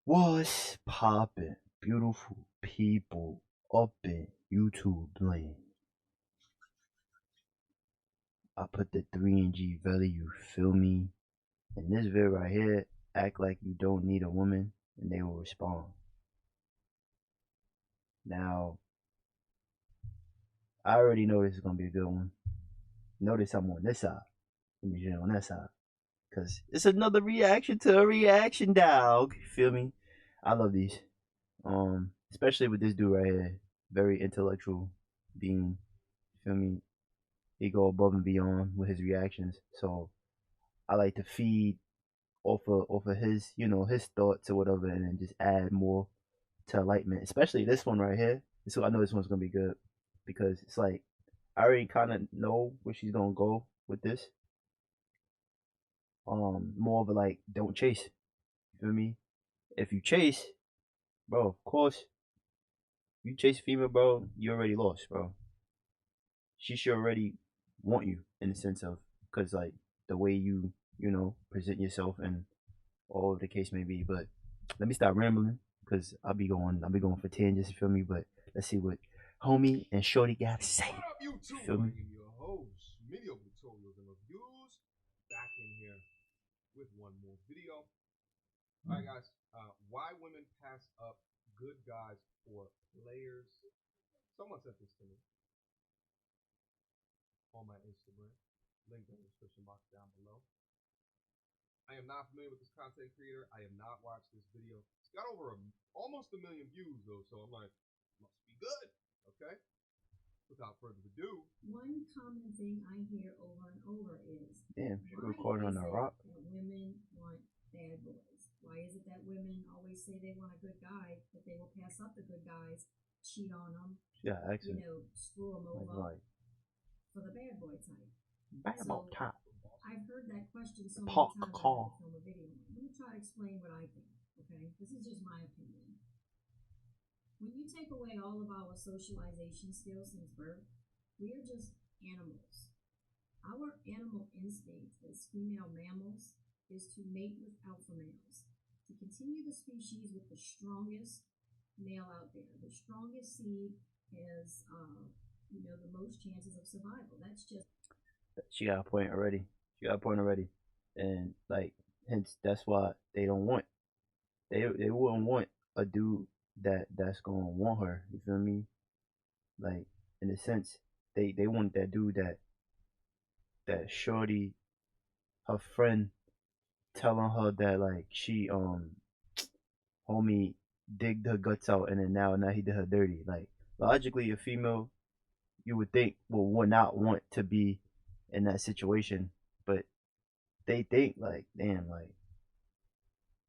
What's poppin', beautiful people up in YouTube land? I put the 3G value, you feel me? In this vid right here, act like you don't need a woman and they will respond. Now, I already know this is gonna be a good one. Notice I'm on this side. Let me on that side. Cause it's another reaction to a reaction, dog. You feel me? I love these. Especially with this dude right here. Very intellectual being. Feel me? He go above and beyond with his reactions. So I like to feed off of his, his thoughts or whatever, and then just add more to enlightenment. Especially this one right here. So I know this one's gonna be good because it's like I already kind of know where she's gonna go with this. More of a like, don't chase. You feel me? If you chase, bro, of course, you chase a female, bro, you already lost, bro. She should already want you in the sense of, because like the way you present yourself and all of the case may be. But let me stop rambling because I'll be going for tangents. You feel me? But let's see what homie and shorty got to say. What up, YouTube? Feel me? I am your host, Mediocre Tutorials and Reviews, back in here with one more video. All right, guys. Why women pass up good guys for players? Someone sent this to me on my Instagram. Link in the description box down below. I am not familiar with this content creator. I have not watched this video. It's got over almost 1 million views, though, so I'm like, must be good. Okay. Without further ado, one common thing I hear over and over is, Damn, she why recording on is the it rock. that women want bad boys? Why is it that women always say they want a good guy, but they will pass up the good guys, cheat on them, Yeah, accent. screw them over Like for the bad boy type? bad boy top. I've heard that question so many Park times I car. had to film a video. Let me try to explain what I think, okay? This is just my opinion. When you take away all of our socialization skills since birth, we are just animals. Our animal instinct as female mammals is to mate with alpha males, to continue the species with the strongest male out there. The strongest seed has, the most chances of survival. That's just. She got a point already. And like, hence that's why they don't want. They wouldn't want a dude that's gonna want her. You feel me? Like in a sense, they want that dude that shorty, her friend, telling her that like she homie digged her guts out and then now he did her dirty. Like logically, a female you would think would not want to be in that situation, but they think like, damn, like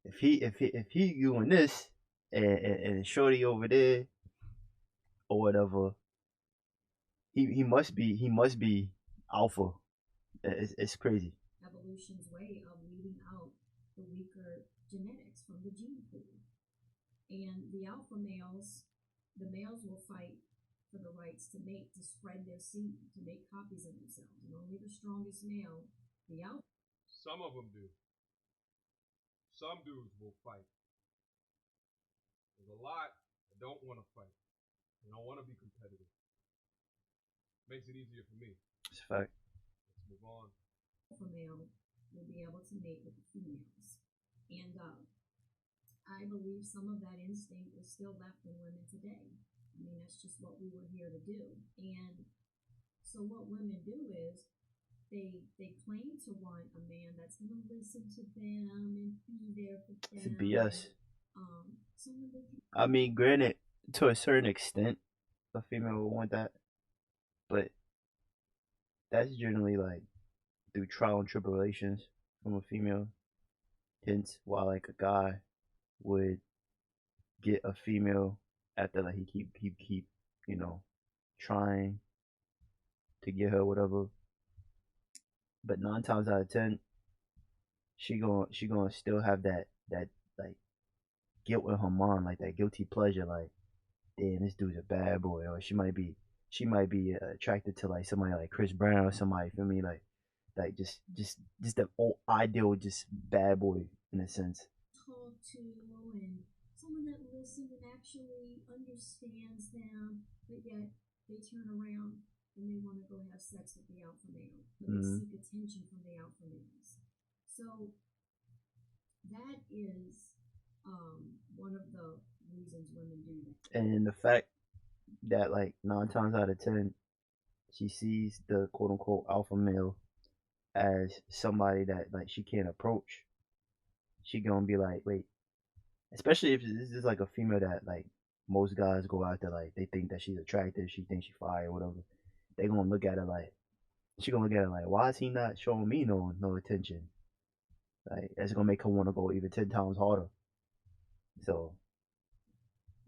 if he doing this and shorty over there or whatever, he must be alpha. It's crazy. Evolution's way of weeding out the weaker genetics from the gene pool. And the alpha males, the males will fight for the rights to mate, to spread their seed, to make copies of themselves. And only the strongest male, the alpha. some of them do. Some dudes will fight. There's a lot that don't want to fight. They don't want to be competitive. Makes it easier for me. It's a fact. Let's move on. Alpha male will be able to mate with the females. And I believe some of that instinct is still left in women today. I mean, that's just what we were here to do. And so what women do is they claim to want a man that's going to listen to them and be there for them. It's a BS. Someone they can. I mean, granted, to a certain extent, a female would want that, but that's generally like through trial and tribulations from a female. Hence, why like a guy would get a female after like he keep trying to get her whatever. But 9 times out of 10, she gonna still have that like guilt in her mind, like that guilty pleasure, like damn, this dude's a bad boy, or she might be attracted to like somebody like Chris Brown or somebody, feel me, like just the old ideal, just bad boy in a sense. Told to and someone that listens and actually understands them, but yet they turn around and they want to go have sex with the alpha male, or they Mm-hmm. seek attention from the alpha males. So that is one of the reasons women do that. And the fact that like 9 times out of 10, she sees the quote unquote alpha male as somebody that like she can't approach. She gonna be like, wait, especially if this is like a female that like most guys go after, like they think that she's attractive, she thinks she's fire, whatever. They gonna look at her like she gonna look at her like, why is he not showing me no attention? Like that's gonna make her want to go even 10 times harder. So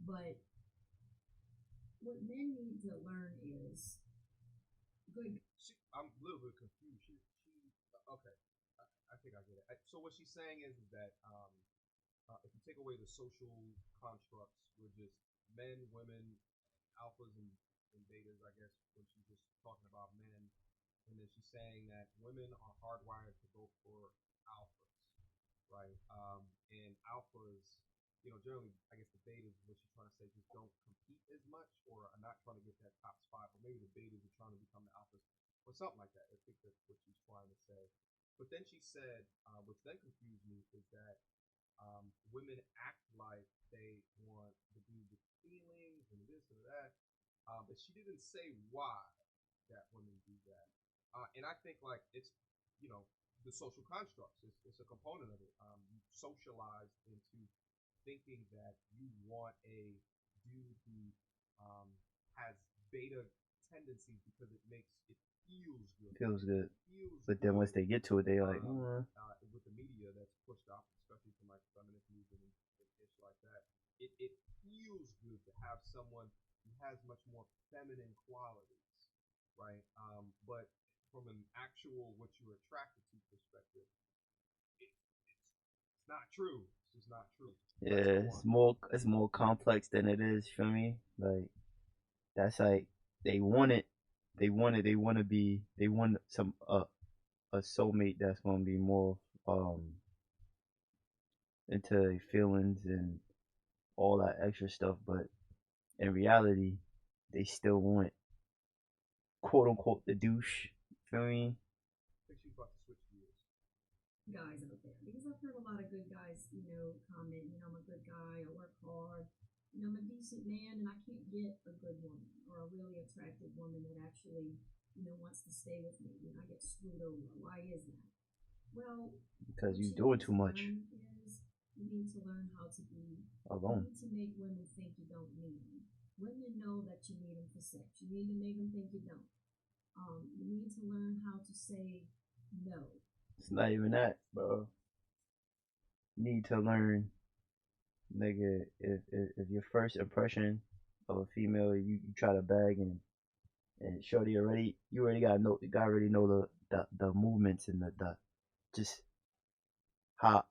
But what men need to learn is good. I'm a little bit confused. Okay. I think I get it. So what she's saying is that if you take away the social constructs, we're just men, women, alphas and betas, I guess, when she's just talking about men. And then she's saying that women are hardwired to go for alphas, right? And alphas, generally, I guess the betas, what she's trying to say, just don't compete as much or are not trying to get that top spot. Or maybe the betas are trying to become the alphas or something like that. I think that's what she's trying to say. But then she said, which then confused me, is that women act like they want to do the feelings and this or that, but she didn't say why that women do that. And I think like it's you know the social constructs. It's a component of it. You socialize into thinking that you want a dude who um, has beta tendencies because it feels good. feels good. It feels But then once good they get to it, they like, mm. with the media that's pushed out, especially from like feminist movement and ish like that. It feels good to have someone who has much more feminine qualities, right? But from an actual what you're attracted to perspective, it's not true. It's just not true. That's Yeah, one. it's more complex than it is. You feel me? Like that's like they want it, they want to be, they want some a soulmate that's gonna be more into their feelings and all that extra stuff. But in reality, they still want quote unquote the douche. Feel me? I think she's about to switch gears. Guys out there, because I've heard a lot of good guys, comment, I'm a good guy, I work hard, I'm a decent man, and I can't get a good woman or a really attractive woman that actually, wants to stay with me. I get screwed over. Why is that? Well, Because what you you doing need too to much learn is you need to learn how to be, you alone. need to make women think you don't need them. Women know that you need them for sex. You need to make them think you don't. You need to learn how to say no. It's not even that, bro. You need to learn, nigga. If your first impression of a female, you try to bag and shorty already, you already got know, you got already know the movements and the just how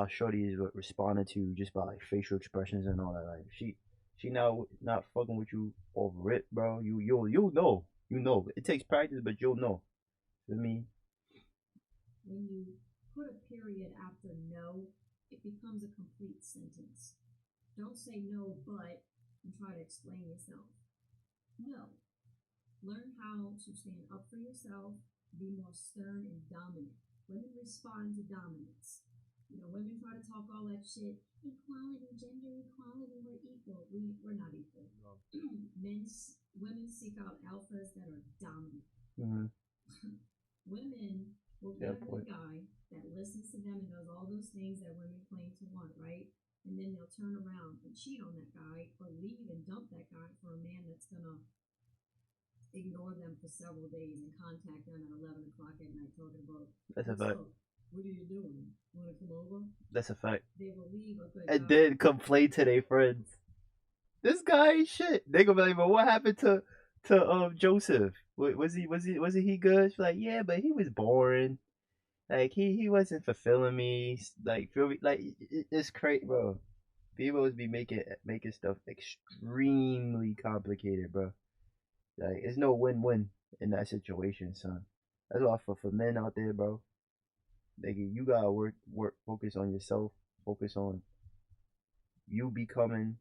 shorty is responding to you just by like facial expressions and all that. Like she not fucking with you over it, bro. You'll know. You know. It takes practice, but you'll know. You know what I mean? When you put a period after no, it becomes a complete sentence. Don't say no, but, and try to explain yourself. No. Learn how to stand up for yourself, be more stern and dominant. Women respond to dominance. Women try to talk all that shit. Equality, gender equality, we're equal. We're not equal. No. Women seek out alphas that are dominant. Mm-hmm. Women will Yeah, get a good guy that listens to them and does all those things that women claim to want, right? And then they'll turn around and cheat on that guy or leave and dump that guy for a man that's gonna ignore them for several days and contact them at 11 o'clock at night talking about, that's a what's fact. up? What are you doing? Want to come over? That's a fact. They will leave a good And guy. then complain to their friends. This guy ain't shit. They gonna be like, but what happened to Joseph? Was he good? She's like, yeah, but he was boring. Like he wasn't fulfilling me. Like feel me? Like it's crazy, bro. People be making stuff extremely complicated, bro. Like it's no win-win in that situation, son. That's why for men out there, bro. Like you gotta work, focus on yourself, focus on you becoming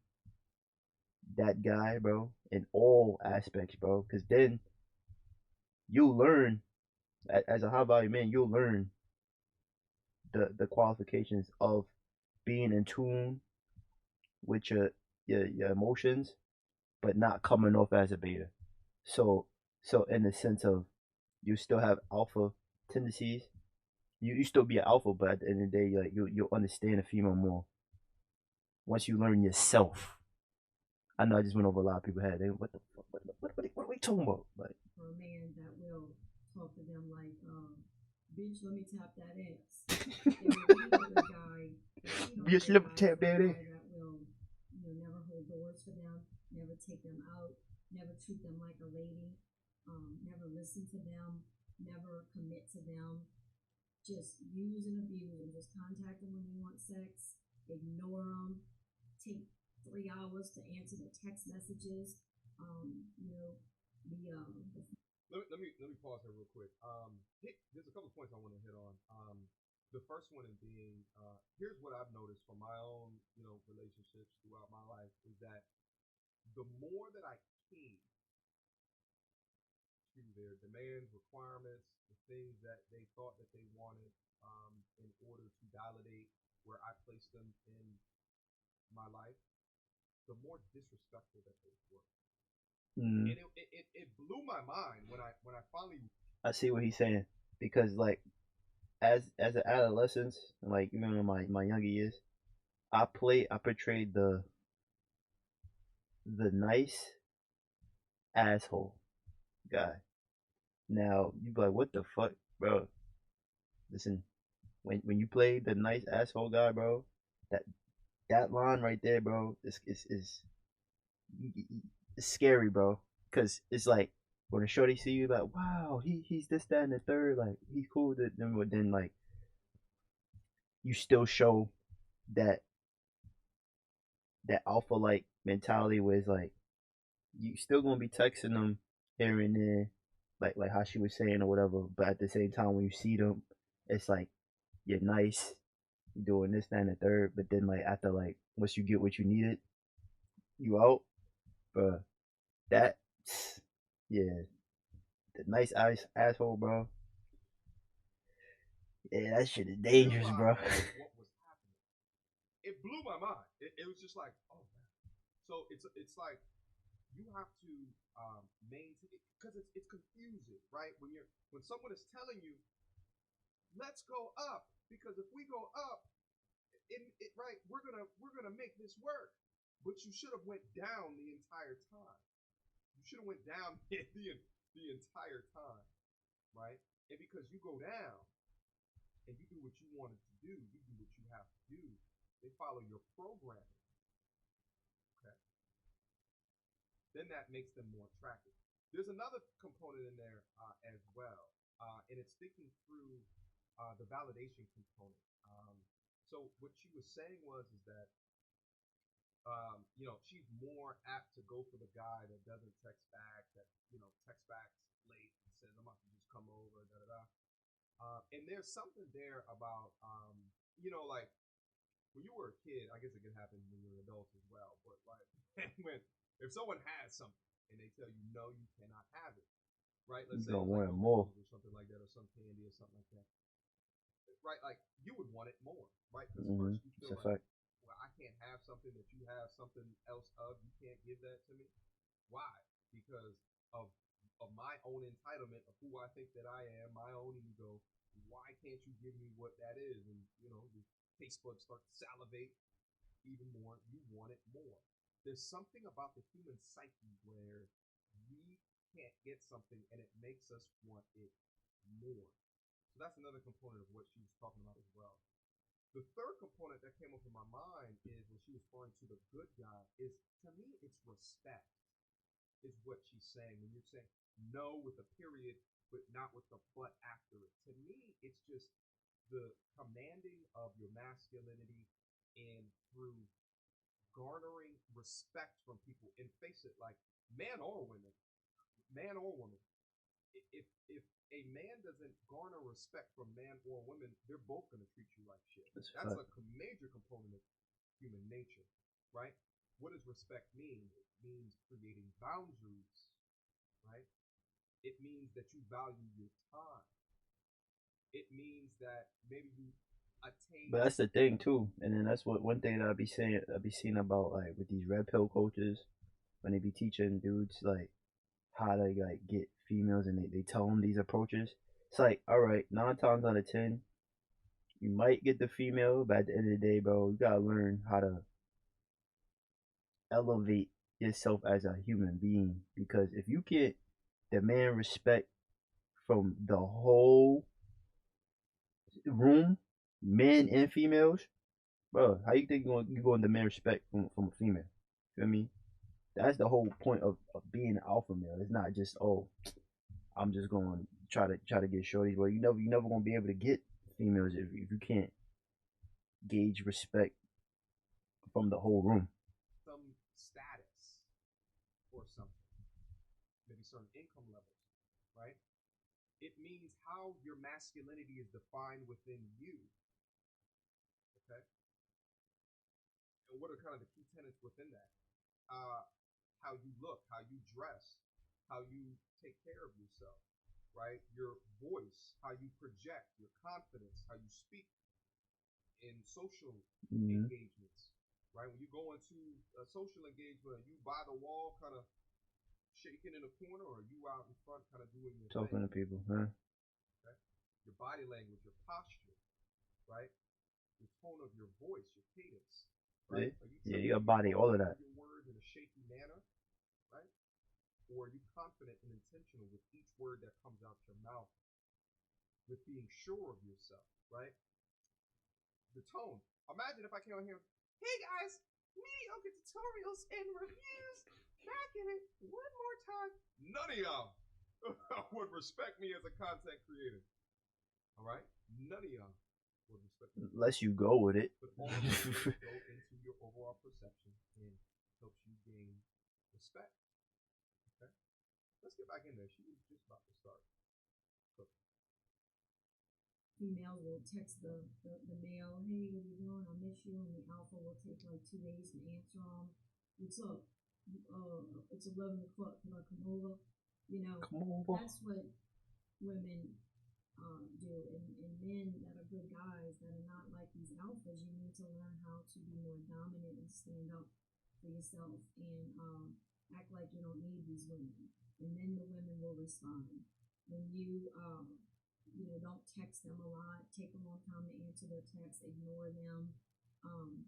that guy, bro, in all aspects, bro. Because then you'll learn, as a high value man, you'll learn the qualifications of being in tune with your emotions, but not coming off as a beta. So in the sense of you still have alpha tendencies, you still be an alpha, but at the end of the day, like you'll understand a female more once you learn yourself. I know I just went over a lot of people's head. They what the fuck, what are we talking about? Like For a man that will talk to them like, bitch, let me tap that ass. There will be other guy, bitch, let me tap that guy in. that will, never hold doors for them, never take them out, never treat them like a lady, never listen to them, never commit to them, just use and abuse them, just contact them when you want sex, ignore them, take 3 hours to answer the text messages, the Let me pause here real quick. There's a couple of points I want to hit on. The first one is being here's what I've noticed from my own relationships throughout my life is that the more that I cave to their demands, requirements, the things that they thought that they wanted in order to validate where I placed them in my life, the more disrespectful that they were. Mm. And it blew my mind when I finally. I see what he's saying because like as an adolescent, like even in my younger years, I portrayed the nice asshole guy. Now you be like, what the fuck, bro? Listen, when you play the nice asshole guy, bro, that that line right there, bro, is it's scary, bro. Cause it's like when a shorty see you, like, wow, he's this, that, and the third, like he's cool. Then like you still show that that alpha like mentality where it's like you still gonna be texting them here and there, like how she was saying or whatever. But at the same time, when you see them, it's like you're nice, you doing this, that, and the third. But then like after like once you get what you needed, you out, bro. That yeah, the nice asshole, bro. Yeah, that shit is dangerous, bro. What was happening? It blew my mind. It was just like, oh man. So it's like you have to maintain because it's confusing, right? When someone is telling you, let's go up because if we go up, right, we're gonna make this work. But you should have went down the entire time. You should have went down the entire time, right? And because you go down and you do what you wanted to do, you do what you have to do. They follow your programming. Okay. Then that makes them more attractive. There's another component in there as well, and it's thinking through the validation component. So what she was saying was is that she's more apt to go for the guy that doesn't text back, that text back late and says I'm about to just come over, da da da. And there's something there about like when you were a kid, I guess it can happen when you're an adult as well. But like when if someone has something and they tell you no, you cannot have it, right? You Let's say gonna it was like want a it more. rose or something like that, or some candy or something like that, right? Like you would want it more, right? Because Mm-hmm. first you It's feel a like, fact. well, I can't have something that you have something else of. You can't give that to me. Why? Because of my own entitlement of who I think that I am, my own ego. Why can't you give me what that is? And the taste buds start to salivate even more. You want it more. There's something about the human psyche where we can't get something and it makes us want it more. So that's another component of what she was talking about as well. The third component that came up in my mind is when she was referring to the good guy is to me it's respect is what she's saying. When you're saying no with a period, but not with the but after it. To me, it's just the commanding of your masculinity and through garnering respect from people. And face it, like man or women, man or woman, if a man doesn't garner respect from man or woman, they're both going to treat you like shit. It's a That's fact. a major component of human nature. right? What does respect mean? It means creating boundaries, right? It means that you value your time. It means that maybe you But attain. that's the thing too, and then that's what one thing that I be seeing about like with these red pill coaches when they be teaching dudes like how to like get females and they tell them these approaches. It's like, all right, 9 times out of 10, you might get the female, but at the end of the day, bro, you gotta learn how to elevate yourself as a human being. Because if you can't demand respect from the whole room, men and females, bro, how you think you going to demand respect from a female? Feel me? That's the whole point of being an alpha male. It's not just, oh, I'm just going to try to get shorties. Well, you never gonna be able to get females if you can't gauge respect from the whole room. Some status or something, maybe certain income levels, right? It means how your masculinity is defined within you, okay? And what are kind of the key tenets within that? Uh, how you look, how you dress, how you take care of yourself, right? Your voice, how you project, your confidence, how you speak in social Mm-hmm. engagements, right? When you go into a social engagement, are you by the wall kind of shaking in a corner, or are you out in front kind of doing your thing? Talking to people, huh? Okay? Your body language, your posture, right? Your tone of your voice, your cadence, Yeah, right? Are you yeah, are you got you body, all of fumbling that. over your words in a shaky manner, right? Or are you confident and intentional with each word that comes out your mouth, with being sure of yourself, right? The tone. Imagine if I came on here, hey guys, mediocre tutorials and reviews, back in it one more time. None of y'all would respect me as a content creator. All right? None of y'all would respect me. Unless you go with it. But all of those things go into your overall perception and helps you gain respect. Okay? Let's get back in there. She was just about to start. So, Females will text the male, hey, what are you doing? I miss you. And the alpha will take like 2 days to answer them. What's up? It's 11 o'clock. Can I come over? You know, Come over. that's what women do. And men that are good guys that are not like these alphas, you need to learn how to be more dominant and stand up for yourself and act like you don't need these women. And then the women will respond. When don't text them a lot, take a long time to answer their texts, ignore them, um,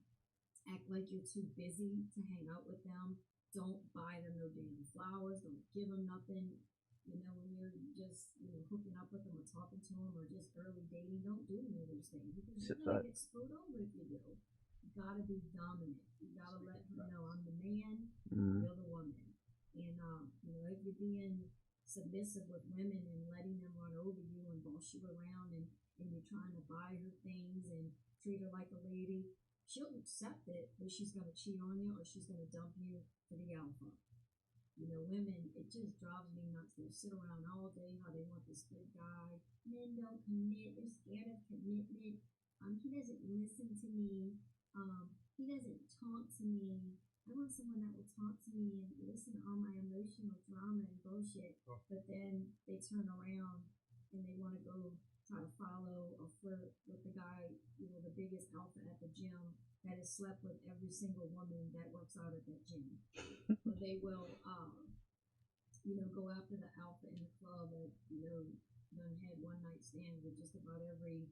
act like you're too busy to hang out with them. Don't buy them no damn flowers. Don't give them nothing. You know, when you're just, hooking up with them or talking to them or just early dating, don't do any of those things because you're going to get screwed over if you do. You got to be dominant. You got to let her know I'm the man, you're the woman. And, if you're being submissive with women and letting them run over you and boss you around and you're trying to buy her things and treat her like a lady, she'll accept it, but she's going to cheat on you or she's going to dump you for the alpha. Women, it just drives me nuts. They'll sit around all day how they want this good guy. Men don't commit. They're scared of commitment. He doesn't listen to me. He doesn't talk to me. I want someone that will talk to me and listen to all my emotional drama and bullshit. Oh. But then they turn around and they want to go try to follow or flirt with the guy, the biggest alpha at the gym that has slept with every single woman that works out at that gym. Or they will, go after the alpha in the club that, done had one night stands with just about every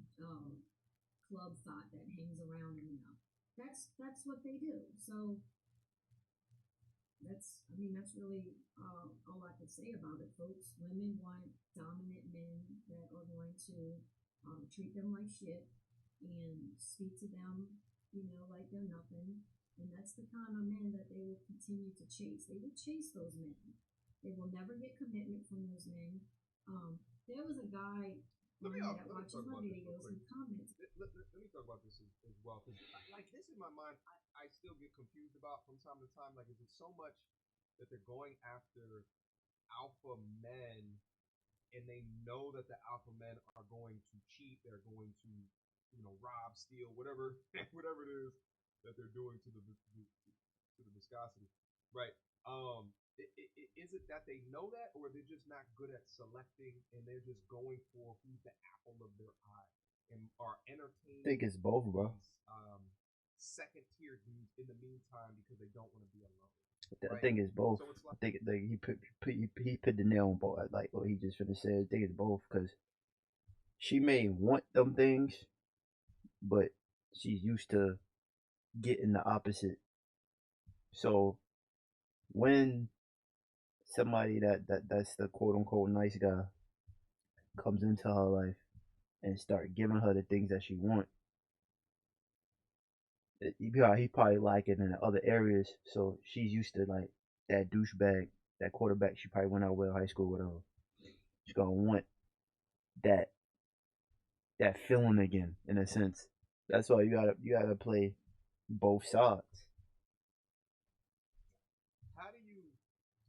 club thought that hangs around them now. That's what they do. So that's really all I can say about it, folks. Women want dominant men that are going to treat them like shit and speak to them, like they're nothing. And that's the kind of men that they will continue to chase. They will chase those men. They will never get commitment from those men. There was a guy that watches my videos and comments. Let me talk about this as well, because like this in my mind, I still get confused about from time to time. Like, is it so much that they're going after alpha men and they know that the alpha men are going to cheat, they're going to, rob, steal, whatever, whatever it is, that they're doing to the viscosity, right? Is it that they know that, or they're just not good at selecting, and they're just going for who's the apple of their eye, and are I think entertaining it's both, bro. these second tier dudes in the meantime because they don't want to be alone, I right? think it's both. So it's I like, think like he put the nail on both. Like what he just finished said. I think it's both because she may want them things, but she's used to getting the opposite. So when somebody that's the quote unquote nice guy comes into her life and start giving her the things that she wants, he probably like it in other areas. So she's used to like that douchebag, that quarterback she probably went out with in high school, whatever. She's gonna want that that feeling again, in a sense. That's why you gotta play both sides. how do you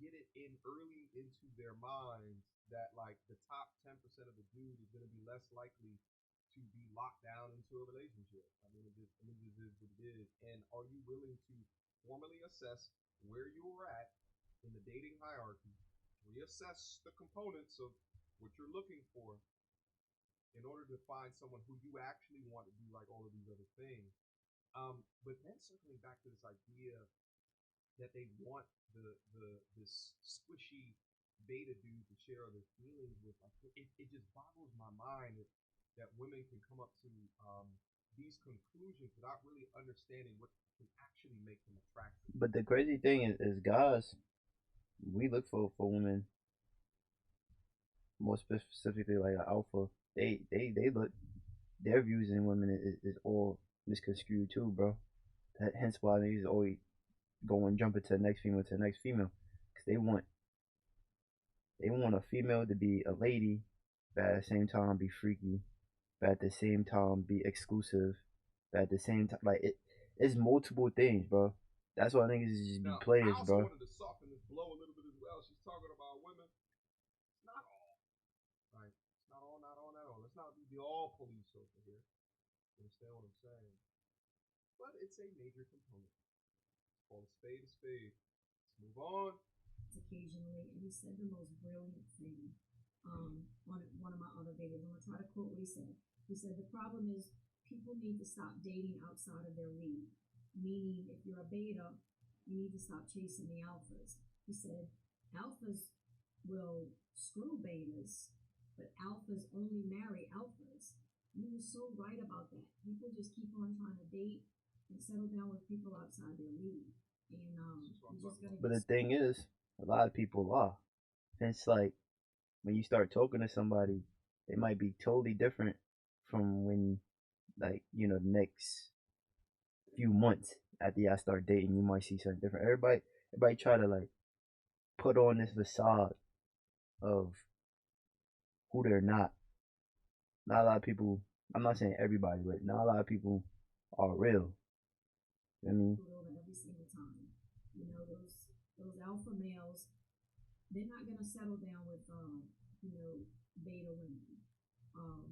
get it in early into their minds that like the top 10% of the dude is going to be less likely to be locked down into a relationship? I mean, it is what it is. And are you willing to formally assess where you're at in the dating hierarchy, reassess the components of what you're looking for in order to find someone who you actually want to do like all of these other things? But then circling back to this idea that they want this squishy beta dude to share their feelings with. Like it just boggles my mind that women can come up to these conclusions without really understanding what can actually make them attractive. But the crazy thing is guys, we look for women more specifically like an alpha. They look their views in women is all misconstrued too, bro. Hence why niggas always going jumping to the next female to the next female, because they want a female to be a lady, but at the same time be freaky, but at the same time be exclusive, but at the same time like it's multiple things, bro. That's why niggas just be Now, I players, also bro. wanted to soften this blow a little bit as well. She's talking about women. It's not all, right? It's not all, not all, not all. Let's not be the all police over here. You understand what I'm saying? But it's a major component. It's called a spade a spade. Let's move on. Occasionally, and he said the most brilliant thing on one of my other videos. I'm gonna try to quote what he said. He said the problem is people need to stop dating outside of their league. Meaning, if you're a beta, you need to stop chasing the alphas. He said alphas will screw betas, but alphas only marry alphas. And he was so right about that. People just keep on trying to date and settle down with people outside their league. And you just gotta But get the thing is, a lot of people are. And it's like when you start talking to somebody, they might be totally different from when, like, the next few months after y'all start dating, you might see something different. Everybody try to like put on this facade of who they're not. Not a lot of people. I'm not saying everybody, but not a lot of people are real. I mean, over every single time. You know, those alpha males, they're not gonna settle down with you know, beta women.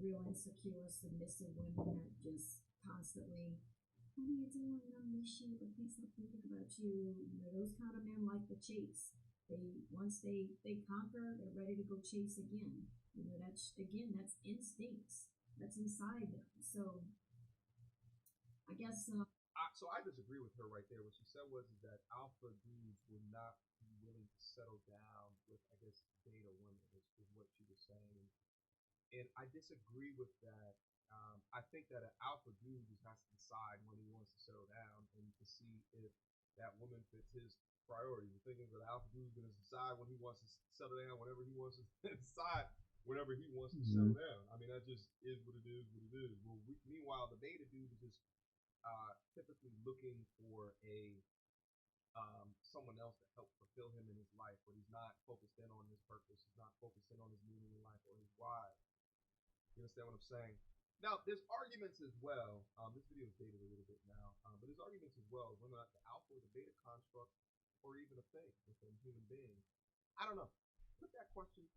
Real insecure, submissive women that just constantly, what are you doing? I miss you, I can't stop thinking about you. You know, those kind of men like the chase. They once they conquer, they're ready to go chase again. You know, that's instincts. That's inside them. So I guess So I disagree with her right there. What she said was is that alpha dudes would not be willing to settle down with, I guess, beta women is what she was saying. And I disagree with that. I think that an alpha dude just has to decide when he wants to settle down and to see if that woman fits his priorities. The thing is that alpha dude is going to decide when he wants to settle down, whenever he wants to decide, whenever he wants to mm-hmm. settle down. I mean, that just is what it is, what it is. Well, meanwhile, the beta dude is just typically looking for a someone else to help fulfill him in his life, but he's not focused in on his purpose. He's not focused in on his meaning in life or his why. You understand what I'm saying? Now, there's arguments as well. This video is dated a little bit now, but there's arguments as well whether or not the alpha or the beta construct, or even a thing within human beings. I don't know. Put that question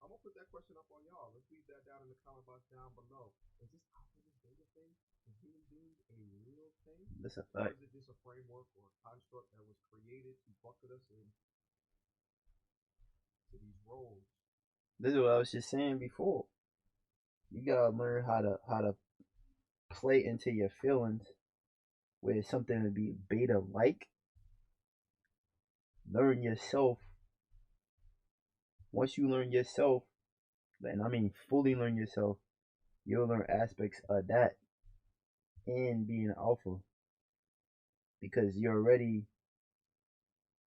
I'm gonna put that question up on y'all. Let's leave that down in the comment box down below. Is this alpha, this beta thing, the human beings, a real thing? That's a Or fact. is it just a framework or a construct that was created to bucket us in to these roles? This is what I was just saying before. You gotta learn how to play into your feelings where something would be beta like. Learn yourself. Once you learn yourself, and I mean fully learn yourself, you'll learn aspects of that and being alpha because you're already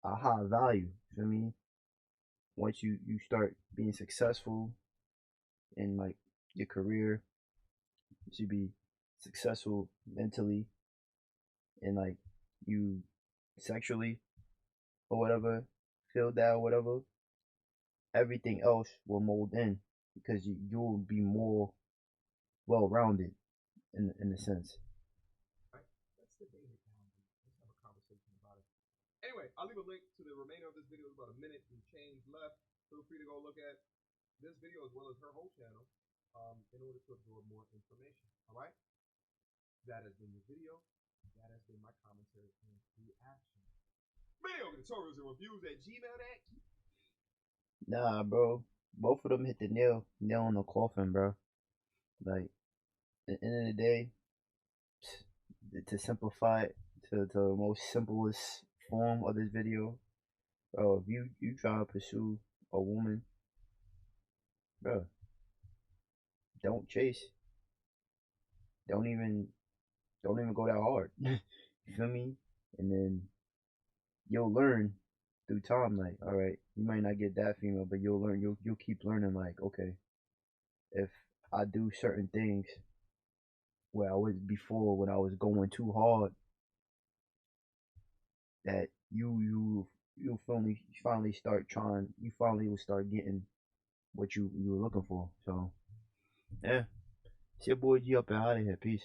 a high value. You feel me? Once you start being successful in like your career, you should be successful mentally and like you sexually or whatever, feel that or whatever, everything else will mold in because you'll be more well rounded in a sense. Right? Let's debate it down. Let's have a conversation about it. Anyway, I'll leave a link to the remainder of this video. It's about a minute and change left. Feel free to go look at this video as well as her whole channel in order to absorb more information. All right? That has been the video. That has been my commentary and reaction. Mediocre Tutorials and Reviews at gmail.com. Nah, bro, both of them hit the nail on the coffin, bro. Like at the end of the day, to simplify it to the most simplest form of this video, bro, if you try to pursue a woman, bro, don't chase. Don't even go that hard. You feel me? And then you'll learn through time. Like, all right, you might not get that female, but you'll learn. You'll keep learning. Like, okay, if I do certain things where I was before when I was going too hard, that you finally start trying. You finally will start getting what you were looking for. So yeah, it's your boy G up and out of here. Peace.